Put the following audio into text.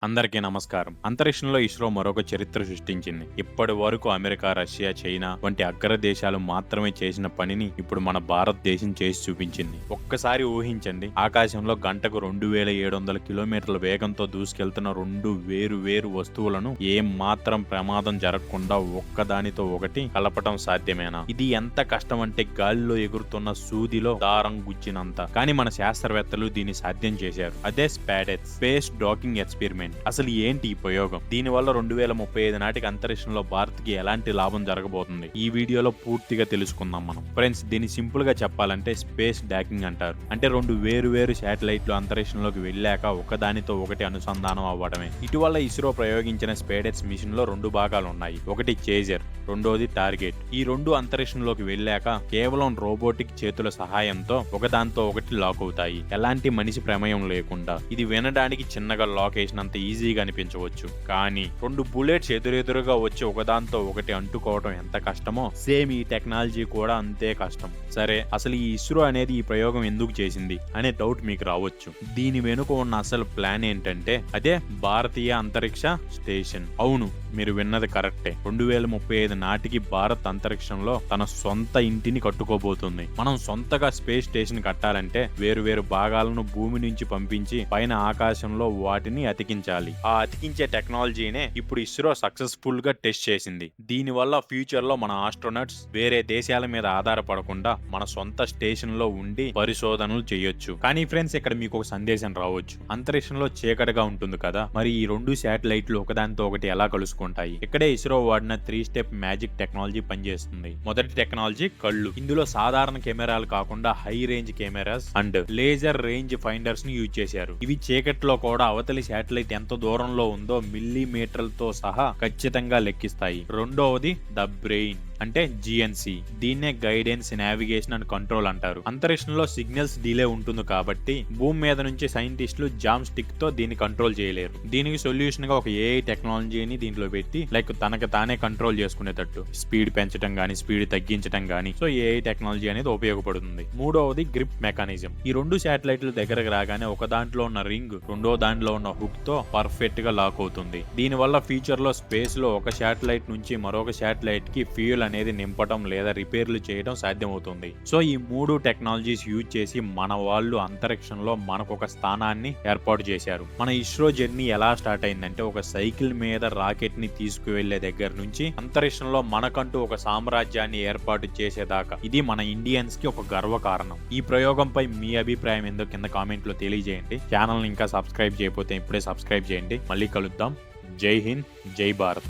అందరికీ నమస్కారం. అంతరిక్షంలో ఇస్రో మరొక చరిత్ర సృష్టించింది. ఇప్పటి వరకు అమెరికా, రష్యా, చైనా వంటి అగ్ర దేశాలు మాత్రమే చేసిన పనిని ఇప్పుడు మన భారతదేశం చేసి చూపించింది. ఒక్కసారి ఊహించండి, ఆకాశంలో గంటకు 2700 కిలోమీటర్ల వేగంతో దూసుకెళ్తున్న రెండు వేరు వస్తువులను ఏం మాత్రం ప్రమాదం జరగకుండా ఒక్కదానితో ఒకటి కలపటం సాధ్యమేనా? ఇది ఎంత కష్టం అంటే గాలిలో ఎగురుతున్న సూదిలో దారం గుచ్చినంత. కానీ మన శాస్త్రవేత్తలు దీన్ని సాధ్యం చేశారు. అదే స్పాడెక్స్, స్పేస్ డాకింగ్ ఎక్స్పెరిమెంట్. అసలు ఏంటి ఈ ప్రయోగం? దీనివల్ల 2035 నాటికి అంతరిక్షంలో భారత్కి ఎలాంటి లాభం జరగబోతుంది? ఈ వీడియోలో పూర్తిగా తెలుసుకుందాం మనం. ఫ్రెండ్స్, దీన్ని సింపుల్ గా చెప్పాలంటే స్పేస్ డాకింగ్ అంటారు. అంటే రెండు వేరు శాటిలైట్లు అంతరిక్షంలోకి వెళ్ళాక ఒకదానితో ఒకటి అనుసంధానం అవ్వడమే. ఇటీవల ఇస్రో ప్రయోగించిన స్పేడెక్స్ మిషన్ లో రెండు భాగాలు ఉన్నాయి. ఒకటి చేజర్, రెండోది టార్గెట్. ఈ రెండు అంతరిక్షంలోకి వెళ్ళాక కేవలం రోబోటిక్ చేతుల సహాయంతో ఒకదాంతో ఒకటి లాక్ అవుతాయి, ఎలాంటి మనిషి ప్రమేయం లేకుండా. ఇది వినడానికి చిన్నగా లాక్ వేసినంత ఈజీగా అనిపించవచ్చు, కానీ రెండు బుల్లెట్స్ ఎదురెదురుగా వచ్చి ఒకదాంతో ఒకటి అంటుకోవడం ఎంత కష్టమో సేమ్ ఈ టెక్నాలజీ కూడా అంతే కష్టం. సరే, అసలు ఈ ఇస్రో అనేది ఈ ప్రయోగం ఎందుకు చేసింది అనే డౌట్ మీకు రావచ్చు. దీని వెనుక ఉన్న అసలు ప్లాన్ ఏంటంటే అదే భారతీయ అంతరిక్ష స్టేషన్. అవును, మీరు విన్నది కరెక్టే. 2035 నాటికి భారత్ అంతరిక్షంలో తన సొంత ఇంటిని కట్టుకోబోతుంది. మనం సొంతగా స్పేస్ స్టేషన్ కట్టాలంటే వేరు భాగాలను భూమి నుంచి పంపించి పైన ఆకాశంలో వాటిని అతికించాలి. ఆ అతికించే టెక్నాలజీనే ఇప్పుడు ఇస్రో సక్సెస్ఫుల్ గా టెస్ట్ చేసింది. దీని వల్ల ఫ్యూచర్ లో మన ఆస్ట్రోనట్స్ వేరే దేశాల మీద ఆధారపడకుండా మన సొంత స్టేషన్ లో ఉండి పరిశోధనలు చేయొచ్చు. కానీ ఫ్రెండ్స్, ఇక్కడ మీకు ఒక సందేశం రావచ్చు. అంతరిక్షంలో చీకటిగా ఉంటుంది కదా, మరి ఈ రెండు శాటిలైట్లు ఒకదానితో ఒకటి ఎలా కలుసుకుంటాయి? ఇక్కడే ఇస్రో వాడిన 3 స్టెప్ మ్యాజిక్ టెక్నాలజీ పనిచేస్తుంది. మొదటి టెక్నాలజీ కళ్ళు. ఇందులో సాధారణ కెమెరాలు కాకుండా high range cameras and laser range finders ని యూజ్ చేశారు. ఇవి చీకట్లో కూడా అవతలి శాటిలైట్ ఎంత దూరంలో ఉందో మిల్లీమీటర్లతో సహా ఖచ్చితంగా లెక్కిస్తాయి. రెండవది ద బ్రెయిన్, అంటే జిఎన్సి. దీన్నే గైడెన్స్, నావిగేషన్ అండ్ కంట్రోల్ అంటారు. అంతరిక్షంలో సిగ్నల్స్ డిలే ఉంటుంది కాబట్టి భూమి మీద నుంచి సైంటిస్టులు జామ్ స్టిక్ తో దీన్ని కంట్రోల్ చేయలేరు. దీనికి సొల్యూషన్ గా ఒక ఏఐ టెక్నాలజీని దీంట్లో పెట్టి తనకు తానే కంట్రోల్ చేసుకునేటట్టు స్పీడ్ పెంచడం గానీ స్పీడ్ తగ్గించడం గానీ ఏఐ టెక్నాలజీ అనేది ఉపయోగపడుతుంది. మూడవది గ్రిప్ మెకానిజం. ఈ రెండు శాటిలైట్లు దగ్గరకు రాగానే ఒక దాంట్లో ఉన్న రింగ్ రెండో దాంట్లో ఉన్న హుక్ తో పర్ఫెక్ట్ గా లాక్ అవుతుంది. దీని వల్ల ఫ్యూచర్ లో స్పేస్ లో ఒక శాటిలైట్ నుంచి మరొక శాటిలైట్ కి ఫ్యూయల్ అనేది నింపడం లేదా రిపేర్లు చేయడం సాధ్యమవుతుంది. సో ఈ మూడు టెక్నాలజీస్ యూజ్ చేసి మన వాళ్ళు అంతరిక్షంలో మనకు ఒక స్థానాన్ని ఏర్పాటు చేశారు. మన ఇస్రో జర్నీ ఎలా స్టార్ట్ అయిందంటే ఒక సైకిల్ మీద రాకెట్ ని తీసుకువెళ్లే దగ్గర నుంచి అంతరిక్షంలో మనకంటూ ఒక సామ్రాజ్యాన్ని ఏర్పాటు చేసేదాకా ఇది మన ఇండియన్స్ కి ఒక గర్వకారణం. ఈ ప్రయోగంపై మీ అభిప్రాయం ఏందో కింద కామెంట్ లో తెలియజేయండి. ఛానల్ ని ఇంకా సబ్స్క్రైబ్ చేయకపోతే ఇప్పుడే సబ్స్క్రైబ్ చేయండి. మళ్ళీ కలుద్దాం. జై హింద్, జై భారత్.